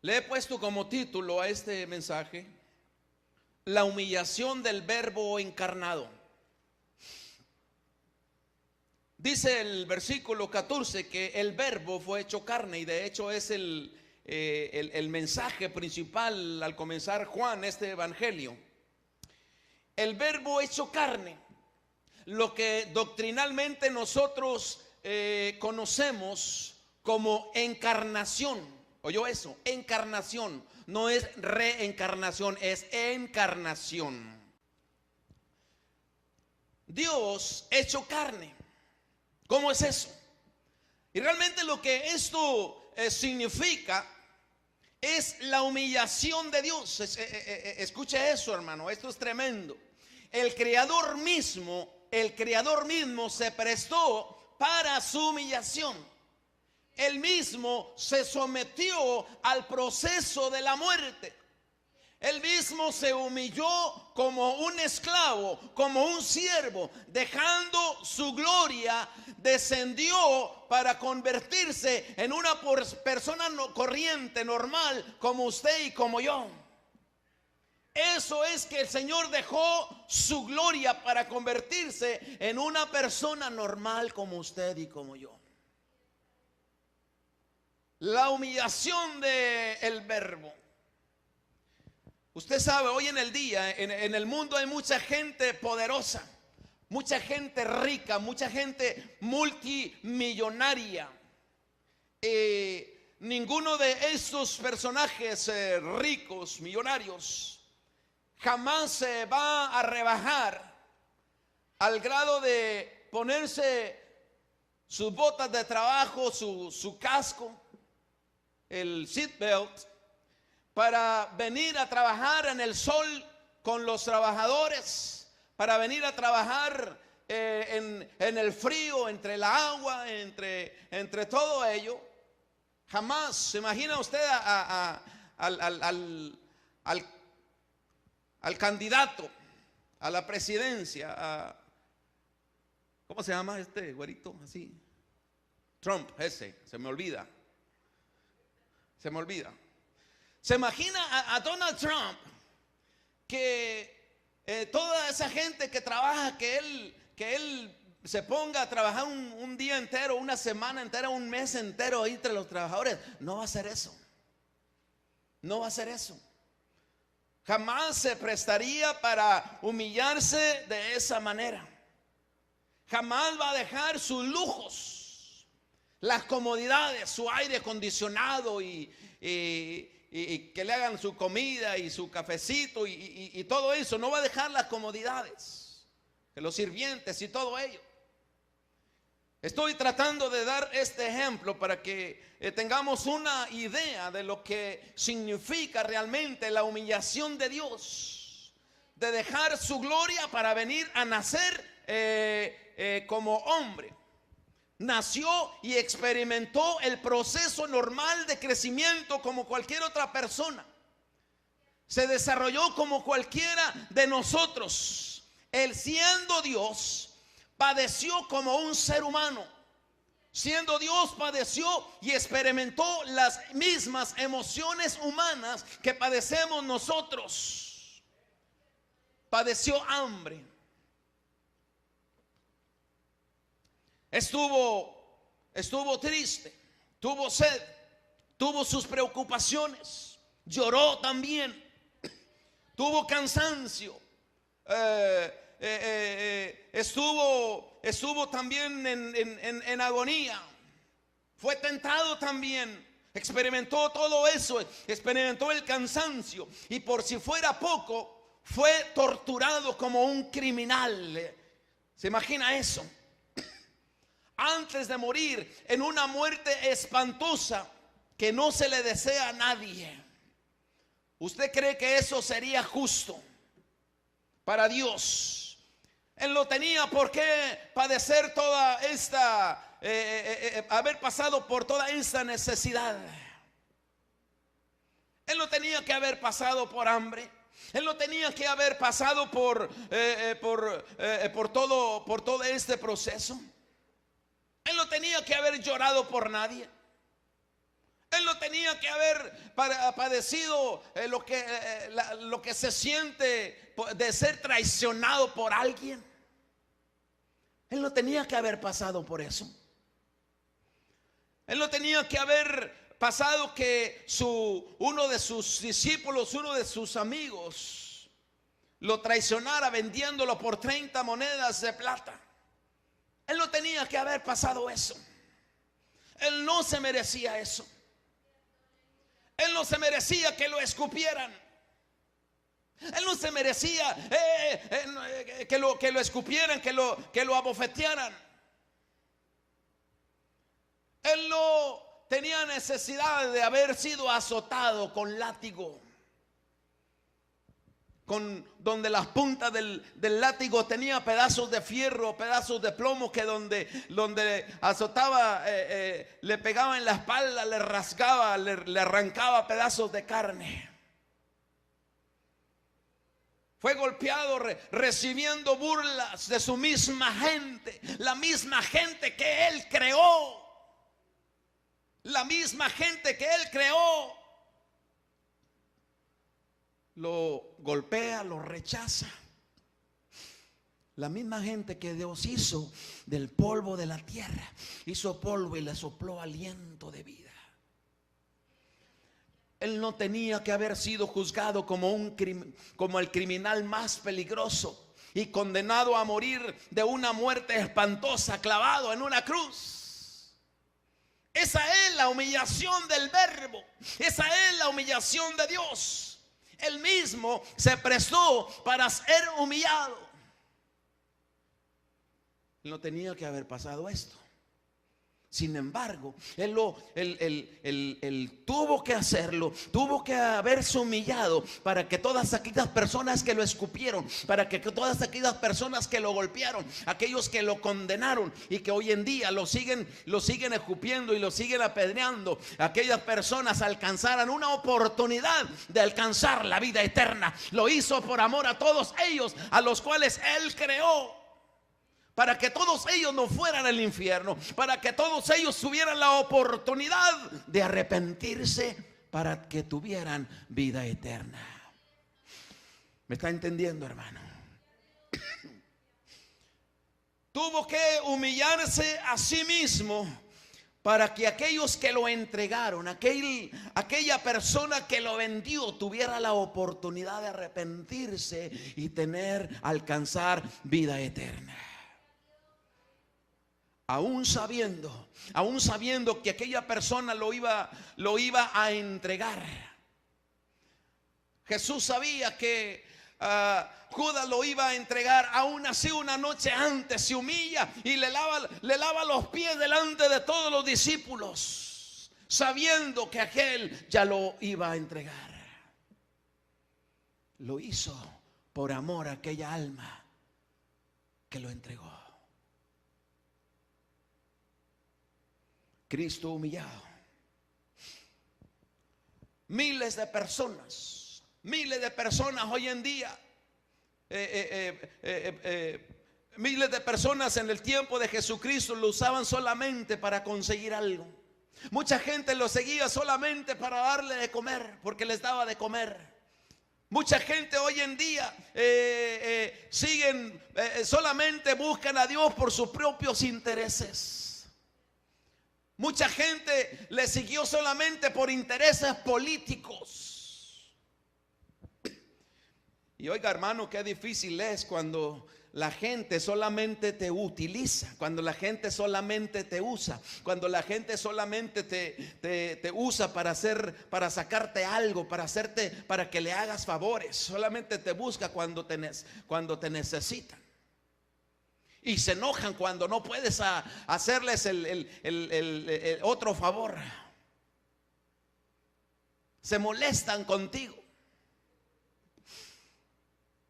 Le he puesto como título a este mensaje: la humillación del Verbo encarnado. Dice el versículo 14 que el Verbo fue hecho carne, y de hecho es el mensaje principal al comenzar Juan este evangelio. El Verbo hecho carne, lo que doctrinalmente nosotros conocemos como encarnación. ¿Oyó eso? Encarnación. No es reencarnación, es encarnación. Dios hecho carne. ¿Cómo es eso? Y realmente lo que esto significa es la humillación de Dios. Escuche eso, hermano, esto es tremendo. El Creador mismo se prestó para su humillación. Él mismo se sometió al proceso de la muerte. Él mismo se humilló como un esclavo, como un siervo, dejando su gloria, descendió para convertirse en una persona corriente, normal, como usted y como yo. Eso es que el Señor dejó su gloria para convertirse en una persona normal como usted y como yo. La humillación del Verbo. Usted sabe, hoy en el día, en el mundo hay mucha gente poderosa, mucha gente rica, mucha gente multimillonaria. Ninguno de estos personajes ricos, millonarios, jamás se va a rebajar al grado de ponerse sus botas de trabajo, su casco, el seatbelt, para venir a trabajar en el sol con los trabajadores, para venir a trabajar en el frío, entre el agua, entre todo ello. Jamás se imagina usted al candidato a la presidencia, ¿cómo se llama este güerito así? Trump, se me olvida. Se imagina a Donald Trump, que toda esa gente que trabaja, que él se ponga a trabajar un día entero, una semana entera, un mes entero ahí entre los trabajadores. No va a hacer eso. No va a hacer eso. Jamás se prestaría para humillarse de esa manera. Jamás va a dejar sus lujos, las comodidades, su aire acondicionado y que le hagan su comida y su cafecito y todo eso. No va a dejar las comodidades, que los sirvientes y todo ello. Estoy tratando de dar este ejemplo para que tengamos una idea de lo que significa realmente la humillación de Dios, de dejar su gloria para venir a nacer como hombre. Nació y experimentó el proceso normal de crecimiento como cualquier otra persona. Se desarrolló como cualquiera de nosotros. Él, siendo Dios, padeció como un ser humano. Siendo Dios, padeció y experimentó las mismas emociones humanas que padecemos nosotros. Padeció hambre. Estuvo triste, tuvo sed, tuvo sus preocupaciones, lloró también, tuvo cansancio, estuvo también en agonía, fue tentado también, experimentó todo eso, experimentó el cansancio, y por si fuera poco, fue torturado como un criminal. ¿Se imagina eso? Antes de morir en una muerte espantosa que no se le desea a nadie. ¿Usted cree que eso sería justo para Dios? Él no tenía por qué padecer toda esta, haber pasado por toda esta necesidad. Él no tenía que haber pasado por hambre. Él no tenía que haber pasado por todo este proceso. Él no tenía que haber llorado por nadie. Él no tenía que haber padecido lo que se siente de ser traicionado por alguien. Él no tenía que haber pasado por eso. Él no tenía que haber pasado que uno de sus discípulos, uno de sus amigos, lo traicionara vendiéndolo por 30 monedas de plata. Él no tenía que haber pasado eso. Él no se merecía eso. Él no se merecía que lo escupieran. Él no se merecía que lo escupieran, que lo abofetearan. Él no tenía necesidad de haber sido azotado con látigo, donde las puntas del látigo tenía pedazos de fierro, pedazos de plomo, que donde azotaba, le pegaba en la espalda, le rasgaba, le arrancaba pedazos de carne. Fue golpeado recibiendo burlas de su misma gente, la misma gente que él creó. La misma gente que él creó lo golpea, lo rechaza. La misma gente que Dios hizo del polvo de la tierra, hizo polvo y le sopló aliento de vida. Él no tenía que haber sido juzgado como el criminal más peligroso y condenado a morir de una muerte espantosa, clavado en una cruz. Esa es la humillación del Verbo. Esa es la humillación de Dios. Él mismo se prestó para ser humillado. No tenía que haber pasado esto. Sin embargo, él tuvo que hacerlo, tuvo que haberse humillado para que todas aquellas personas que lo escupieron, para que todas aquellas personas que lo golpearon, aquellos que lo condenaron y que hoy en día lo siguen escupiendo y lo siguen apedreando, aquellas personas alcanzaran una oportunidad de alcanzar la vida eterna. Lo hizo por amor a todos ellos, a los cuales él creó, para que todos ellos no fueran al infierno, para que todos ellos tuvieran la oportunidad de arrepentirse, para que tuvieran vida eterna. ¿Me está entendiendo, hermano? Tuvo que humillarse a sí mismo para que aquellos que lo entregaron, aquella persona que lo vendió, tuviera la oportunidad de arrepentirse y alcanzar vida eterna. Aún sabiendo que aquella persona lo iba a entregar. Jesús sabía que Judas lo iba a entregar. Aún así, una noche antes se humilla y le lava los pies delante de todos los discípulos, sabiendo que aquel ya lo iba a entregar. Lo hizo por amor a aquella alma que lo entregó. Cristo humillado. Miles de personas hoy en día, miles de personas en el tiempo de Jesucristo lo usaban solamente para conseguir algo. Mucha gente lo seguía solamente para darle de comer, porque les daba de comer. Mucha gente hoy en día solamente buscan a Dios por sus propios intereses. Mucha gente le siguió solamente por intereses políticos. Y oiga, hermano, qué difícil es cuando la gente solamente te utiliza, cuando la gente solamente te usa, cuando la gente solamente te usa para sacarte algo, para que le hagas favores. Solamente te busca cuando te necesitan. Y se enojan cuando no puedes hacerles el otro favor. Se molestan contigo.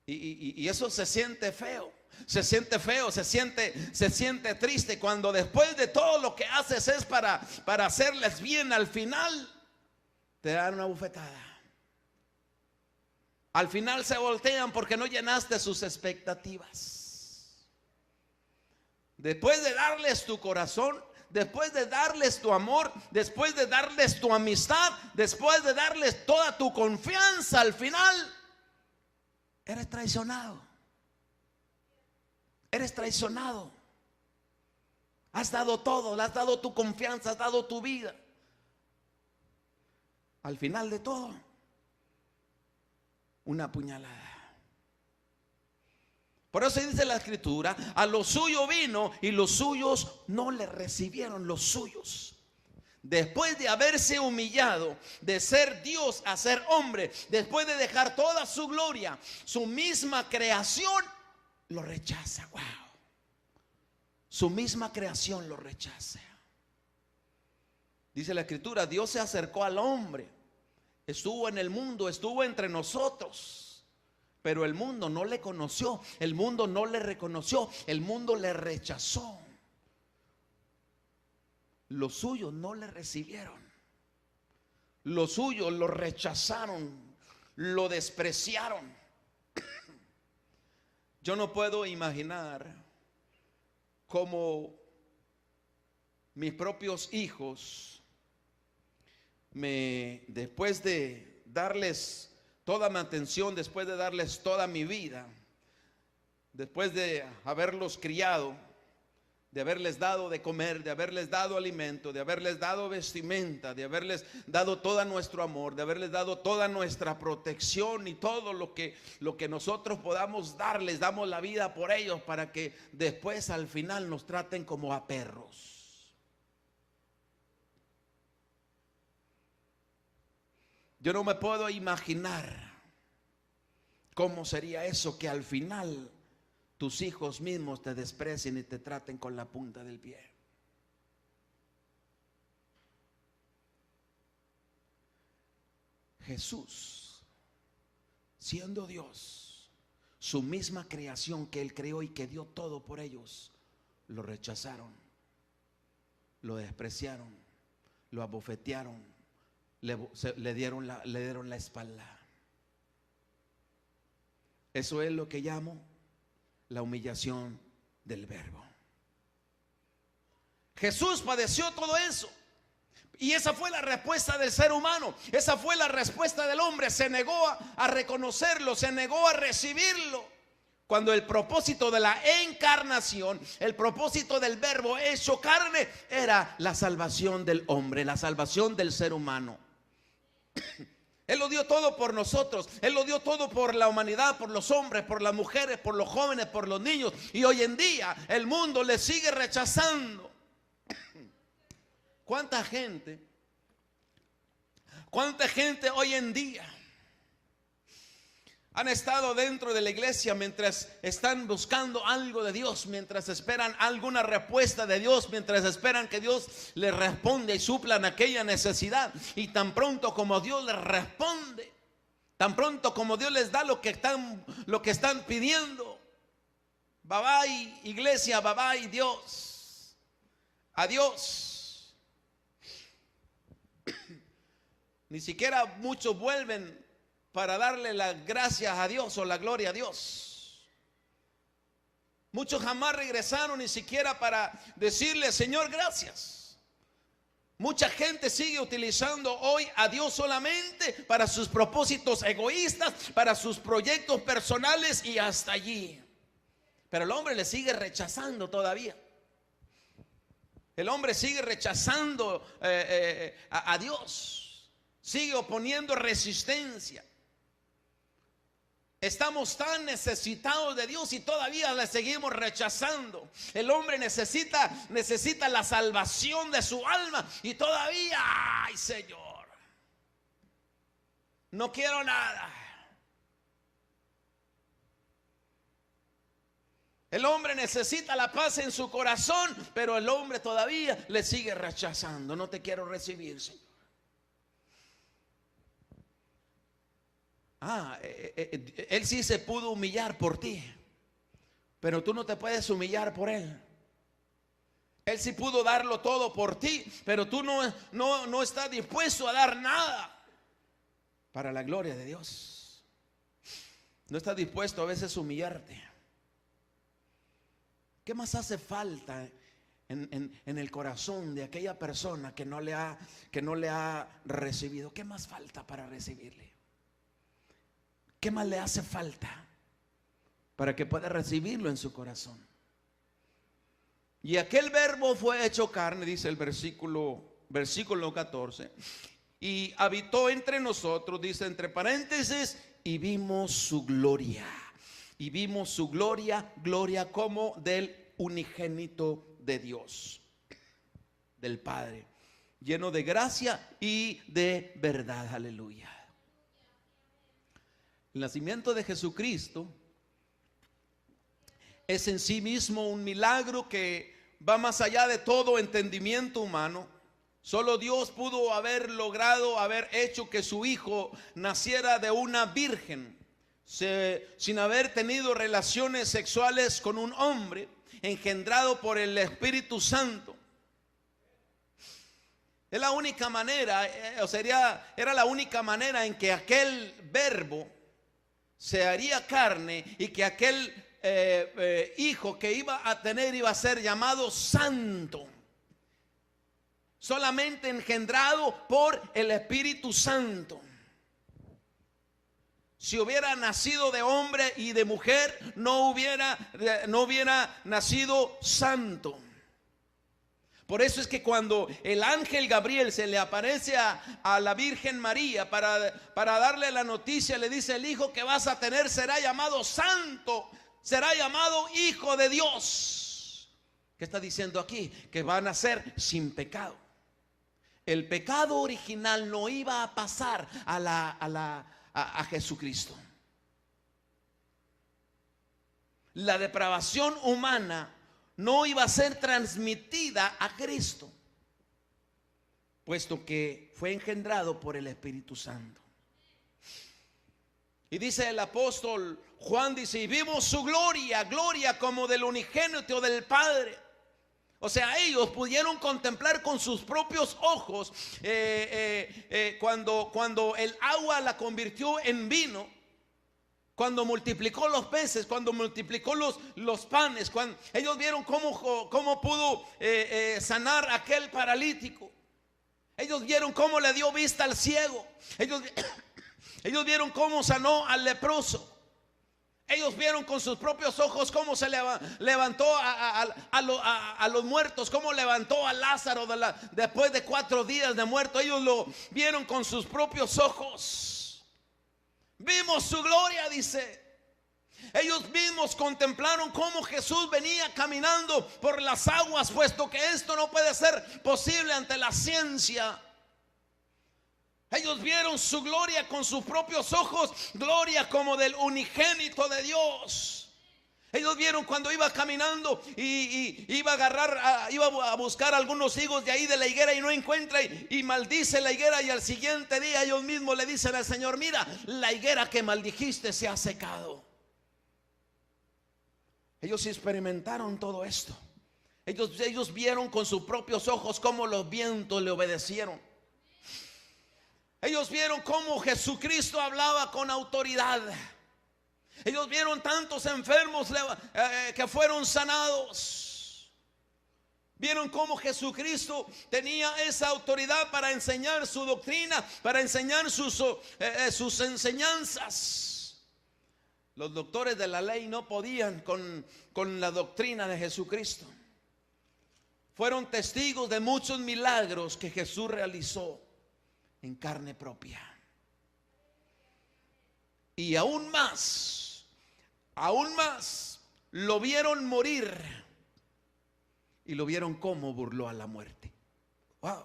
Y eso se siente feo. Se siente feo, se siente triste cuando después de todo lo que haces es para hacerles bien, al final te dan una bofetada. Al final se voltean porque no llenaste sus expectativas. Después de darles tu corazón, después de darles tu amor, después de darles tu amistad, después de darles toda tu confianza, al final eres traicionado. Eres traicionado. Has dado todo, le has dado tu confianza, has dado tu vida. Al final de todo, una puñalada. Por eso dice la escritura, a lo suyo vino y los suyos no le recibieron, los suyos. Después de haberse humillado, de ser Dios a ser hombre, después de dejar toda su gloria, su misma creación lo rechaza. Wow. Su misma creación lo rechaza. Dice la escritura, Dios se acercó al hombre, estuvo en el mundo, estuvo entre nosotros. Pero el mundo no le conoció, el mundo no le reconoció, el mundo le rechazó. Los suyos no le recibieron, los suyos lo rechazaron, lo despreciaron. Yo no puedo imaginar cómo mis propios hijos, después de darles toda mi atención, después de darles toda mi vida, después de haberlos criado, de haberles dado de comer, de haberles dado alimento, de haberles dado vestimenta, de haberles dado todo nuestro amor, de haberles dado toda nuestra protección y todo lo que nosotros podamos darles, damos la vida por ellos para que después al final nos traten como a perros. Yo no me puedo imaginar cómo sería eso, que al final tus hijos mismos te desprecien y te traten con la punta del pie. Jesús, siendo Dios, su misma creación que Él creó y que dio todo por ellos, lo rechazaron, lo despreciaron, lo abofetearon, le dieron la espalda. Eso es lo que llamo la humillación del Verbo. Jesús padeció todo eso. Y esa fue la respuesta del ser humano. Esa fue la respuesta del hombre. Se negó a reconocerlo, se negó a recibirlo. Cuando el propósito de la encarnación, el propósito del Verbo hecho carne, era la salvación del hombre, la salvación del ser humano. Él lo dio todo por nosotros. Él lo dio todo por la humanidad, por los hombres, por las mujeres, por los jóvenes, por los niños. Y hoy en día el mundo le sigue rechazando. ¿Cuánta gente hoy en día han estado dentro de la iglesia mientras están buscando algo de Dios, mientras esperan alguna respuesta de Dios, mientras esperan que Dios les responda y suplan aquella necesidad? Y tan pronto como Dios les responde, tan pronto como Dios les da lo que están pidiendo, bye bye iglesia, bye bye Dios, adiós. Ni siquiera muchos vuelven para darle las gracias a Dios o la gloria a Dios. Muchos jamás regresaron ni siquiera para decirle: Señor, gracias. Mucha gente sigue utilizando hoy a Dios solamente para sus propósitos egoístas, para sus proyectos personales y hasta allí. Pero el hombre le sigue rechazando todavía. El hombre sigue rechazando a Dios. Sigue oponiendo resistencia. Estamos tan necesitados de Dios y todavía le seguimos rechazando. El hombre necesita la salvación de su alma y todavía, ay Señor, no quiero nada. El hombre necesita la paz en su corazón, pero el hombre todavía le sigue rechazando. No te quiero recibir, Señor. Él sí se pudo humillar por ti, pero tú no te puedes humillar por él. Él sí pudo darlo todo por ti, pero tú no estás dispuesto a dar nada para la gloria de Dios. No estás dispuesto a veces a humillarte. ¿Qué más hace falta en el corazón de aquella persona que no le ha recibido, ¿qué más falta para recibirle? ¿Qué más le hace falta para que pueda recibirlo en su corazón? Y aquel verbo fue hecho carne, dice el versículo 14, y habitó entre nosotros, dice entre paréntesis, y vimos su gloria. Y vimos su gloria, gloria como del unigénito de Dios, del Padre, lleno de gracia y de verdad. Aleluya. El nacimiento de Jesucristo es en sí mismo un milagro que va más allá de todo entendimiento humano. Solo Dios pudo haber hecho que su hijo naciera de una virgen, sin haber tenido relaciones sexuales con un hombre, engendrado por el Espíritu Santo. Es la única manera, era la única manera en que aquel verbo se haría carne y que aquel hijo que iba a tener iba a ser llamado santo, solamente engendrado por el Espíritu Santo. Si hubiera nacido de hombre y de mujer, no hubiera nacido santo. Por eso es que cuando el ángel Gabriel se le aparece a la Virgen María para darle la noticia, le dice: el hijo que vas a tener será llamado santo, será llamado Hijo de Dios. ¿Qué está diciendo aquí? Que va a nacer sin pecado. El pecado original no iba a pasar a Jesucristo. La depravación humana no iba a ser transmitida a Cristo, puesto que fue engendrado por el Espíritu Santo. Y dice el apóstol Juan, dice: y vimos su gloria, gloria como del unigénito del Padre. O sea, ellos pudieron contemplar con sus propios ojos cuando el agua la convirtió en vino, cuando multiplicó los peces, cuando multiplicó los panes, cuando ellos vieron cómo pudo sanar a aquel paralítico. Ellos vieron cómo le dio vista al ciego. Ellos vieron cómo sanó al leproso. Ellos vieron con sus propios ojos cómo se levantó a los muertos, cómo levantó a Lázaro después de 4 días de muerto. Ellos lo vieron con sus propios ojos. Vimos su gloria, dice. Ellos mismos contemplaron cómo Jesús venía caminando por las aguas, puesto que esto no puede ser posible ante la ciencia. Ellos vieron su gloria con sus propios ojos, gloria como del unigénito de Dios. Ellos vieron cuando iba caminando y iba a buscar algunos higos de ahí de la higuera y no encuentra y maldice la higuera, y al siguiente día ellos mismos le dicen al Señor: mira, la higuera que maldijiste se ha secado. Ellos experimentaron todo esto. Ellos vieron con sus propios ojos cómo los vientos le obedecieron. Ellos vieron cómo Jesucristo hablaba con autoridad. Ellos vieron tantos enfermos que fueron sanados. Vieron cómo Jesucristo tenía esa autoridad para enseñar su doctrina, para enseñar sus enseñanzas. Los doctores de la ley no podían con la doctrina de Jesucristo. Fueron testigos de muchos milagros que Jesús realizó en carne propia. Y aún más lo vieron morir y lo vieron cómo burló a la muerte. Wow.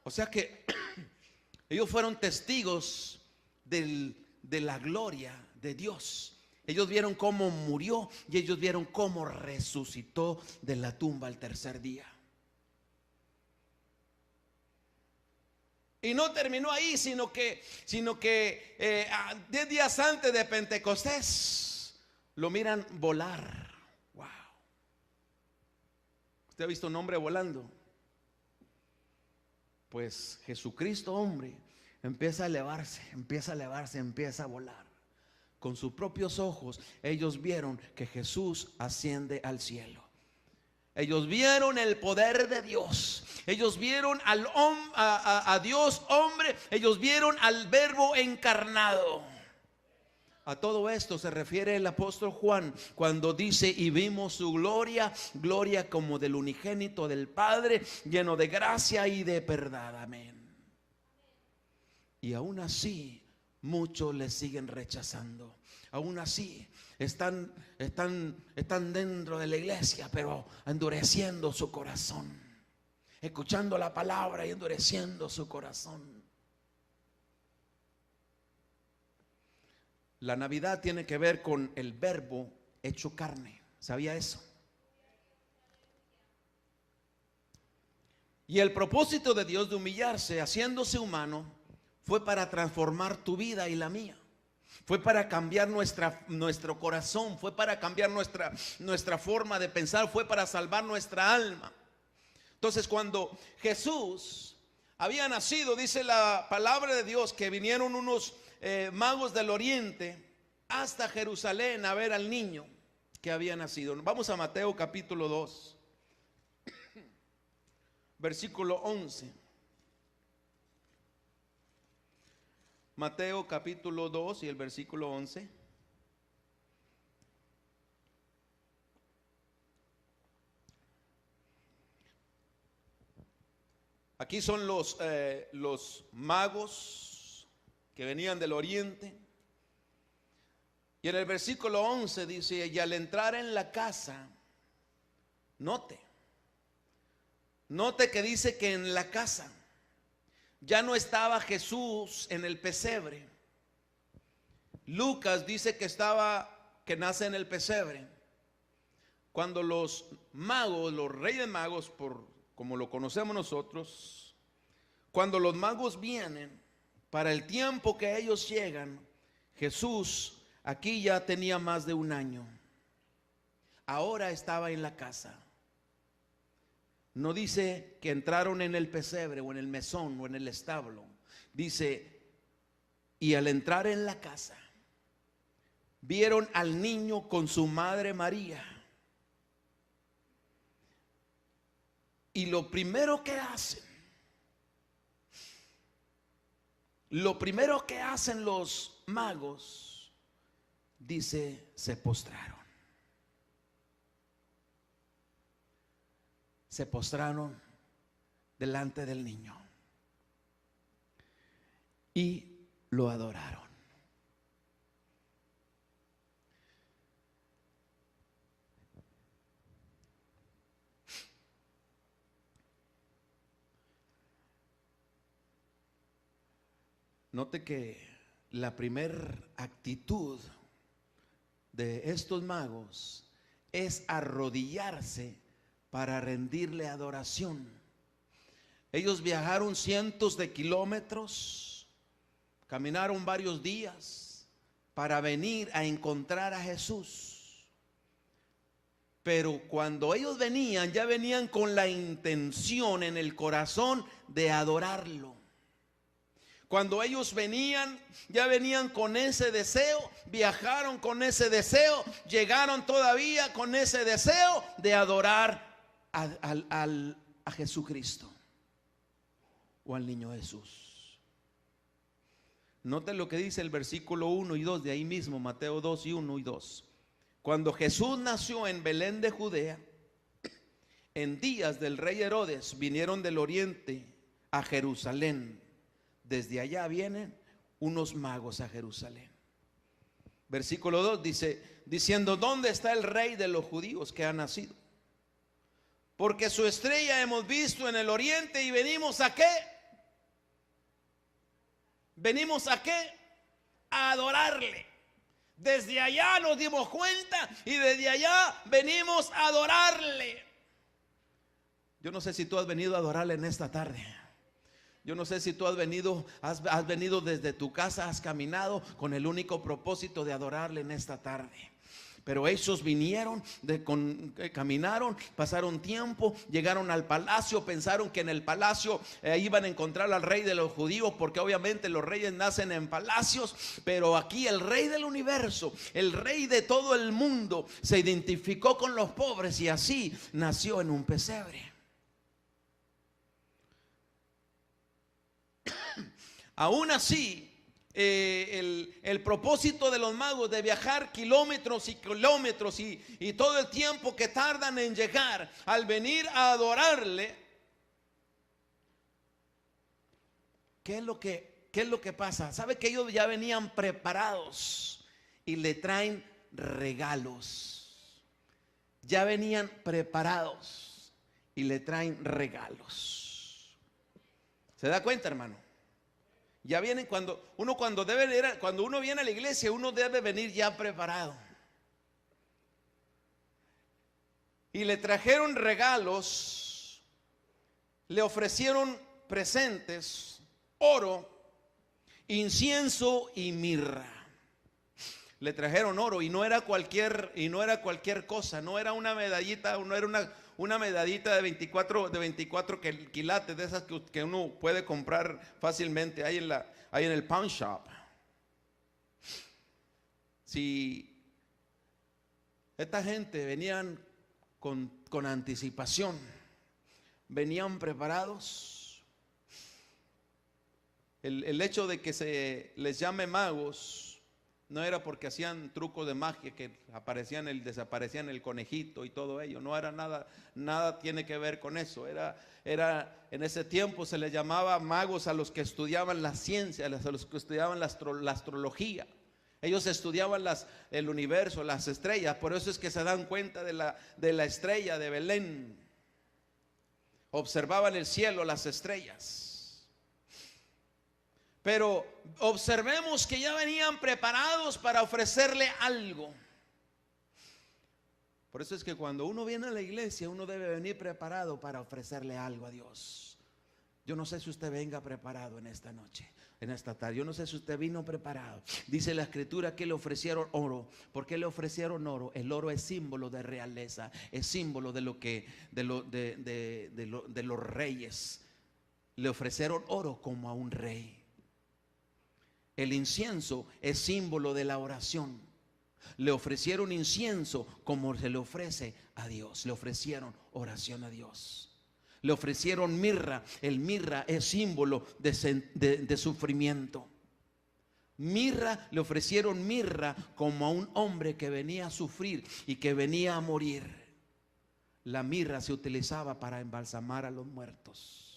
O sea que ellos fueron testigos de la gloria de Dios. Ellos vieron cómo murió y ellos vieron cómo resucitó de la tumba al tercer día. Y no terminó ahí, sino que 10 días antes de Pentecostés lo miran volar. Wow. ¿Usted ha visto un hombre volando? Pues Jesucristo, hombre, empieza a elevarse, empieza a volar. Con sus propios ojos ellos vieron que Jesús asciende al cielo. Ellos vieron el poder de Dios. Ellos vieron a Dios hombre. Ellos vieron al Verbo encarnado. A todo esto se refiere el apóstol Juan cuando dice: y vimos su gloria, gloria como del unigénito del Padre, lleno de gracia y de verdad. Amén. Y aún así muchos le siguen rechazando. Aún así están dentro de la iglesia, pero endureciendo su corazón, escuchando la palabra y endureciendo su corazón. La Navidad tiene que ver con el Verbo hecho carne. ¿Sabía eso? Y el propósito de Dios de humillarse, haciéndose humano, fue para transformar tu vida y la mía. Fue para cambiar nuestro corazón. Fue para cambiar nuestra forma de pensar. Fue para salvar nuestra alma. Entonces, cuando Jesús había nacido, dice la palabra de Dios que vinieron unos magos del oriente hasta Jerusalén a ver al niño que había nacido. Vamos a Mateo capítulo 2, versículo 11. Mateo capítulo 2 y el versículo 11. Aquí son los magos que venían del oriente. Y en el versículo 11 dice: y al entrar en la casa, note que dice que en la casa ya no estaba Jesús en el pesebre. Lucas dice que nace en el pesebre. Cuando los magos, los reyes magos, como lo conocemos nosotros, cuando los magos vienen, para el tiempo que ellos llegan, Jesús aquí ya tenía más de un año. Ahora estaba en la casa. No dice que entraron en el pesebre o en el mesón o en el establo. Dice: y al entrar en la casa, vieron al niño con su madre María. Y lo primero que hacen los magos, dice, se postraron. Se postraron delante del niño y lo adoraron. Note que la primera actitud de estos magos es arrodillarse para rendirle adoración. Ellos viajaron cientos de kilómetros, caminaron varios días para venir a encontrar a Jesús. Pero cuando ellos venían, ya venían con la intención en el corazón de adorarlo. Cuando ellos venían, ya venían con ese deseo, viajaron con ese deseo, llegaron todavía con ese deseo de adorar a Jesucristo o al niño Jesús. Noten lo que dice el versículo 1 y 2 de ahí mismo, Mateo 2 y 1 y 2. Cuando Jesús nació en Belén de Judea, en días del rey Herodes, vinieron del oriente a Jerusalén. Desde allá vienen unos magos a Jerusalén. Versículo 2 dice, diciendo: ¿dónde está el rey de los judíos que ha nacido? Porque su estrella hemos visto en el oriente y venimos ¿a qué? ¿Venimos a qué? A adorarle. Desde allá nos dimos cuenta y desde allá venimos a adorarle. Yo no sé si tú has venido a adorarle en esta tarde. Yo no sé si tú has venido desde tu casa, has caminado con el único propósito de adorarle en esta tarde. Pero ellos vinieron, caminaron, pasaron tiempo, llegaron al palacio, pensaron que en el palacio iban a encontrar al rey de los judíos, porque obviamente los reyes nacen en palacios. Pero aquí el rey del universo, el rey de todo el mundo, se identificó con los pobres y así nació en un pesebre. Aún así, el propósito de los magos de viajar kilómetros y kilómetros y todo el tiempo que tardan en llegar, al venir a adorarle, ¿qué es lo que pasa? ¿Sabe que ellos ya venían preparados y le traen regalos? Ya venían preparados y le traen regalos. ¿Se da cuenta, hermano? Ya vienen cuando uno viene a la iglesia, uno debe venir ya preparado. Y le trajeron regalos, le ofrecieron presentes, oro, incienso y mirra. Le trajeron oro y no era cualquier cosa, no era una medallita, no era una medallita de 24 quilates, de esas que uno puede comprar fácilmente ahí en el pawn shop. Si esta gente venían con anticipación, venían preparados, el hecho de que se les llame magos no era porque hacían trucos de magia que desaparecían el conejito y todo ello. No era nada tiene que ver con eso. Era en ese tiempo se les llamaba magos a los que estudiaban la ciencia, a los que estudiaban la astrología. Ellos estudiaban el universo, las estrellas. Por eso es que se dan cuenta de la estrella de Belén. Observaban el cielo, las estrellas. Pero observemos que ya venían preparados para ofrecerle algo. Por eso es que cuando uno viene a la iglesia, uno debe venir preparado para ofrecerle algo a Dios. Yo no sé si usted venga preparado en esta noche, en esta tarde. Yo no sé si usted vino preparado. Dice la escritura que le ofrecieron oro. ¿Por qué le ofrecieron oro? El oro es símbolo de realeza, es símbolo de los reyes. Le ofrecieron oro como a un rey. El incienso es símbolo de la oración. Le ofrecieron incienso como se le ofrece a Dios. Le ofrecieron oración a Dios. Le ofrecieron mirra. El mirra es símbolo de sufrimiento. Le ofrecieron mirra como a un hombre que venía a sufrir y que venía a morir. La mirra se utilizaba para embalsamar a los muertos.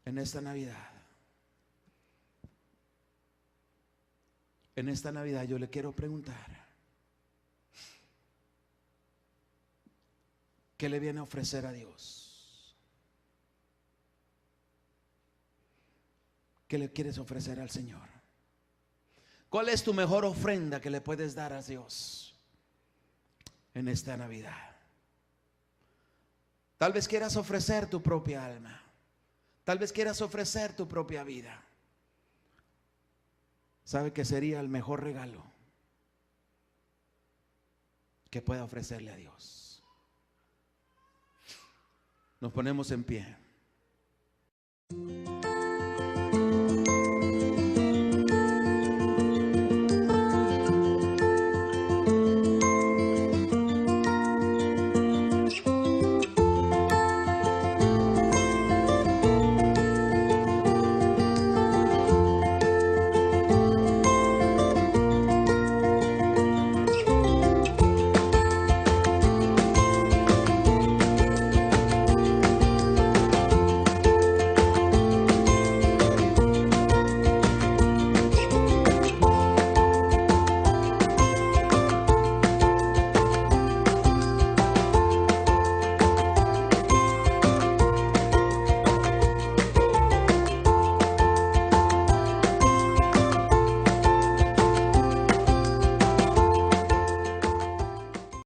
En esta Navidad yo le quiero preguntar, ¿qué le viene a ofrecer a Dios? ¿Qué le quieres ofrecer al Señor? ¿Cuál es tu mejor ofrenda que le puedes dar a Dios en esta Navidad? Tal vez quieras ofrecer tu propia alma. Tal vez quieras ofrecer tu propia vida. ¿Sabe que sería el mejor regalo que pueda ofrecerle a Dios? Nos ponemos en pie.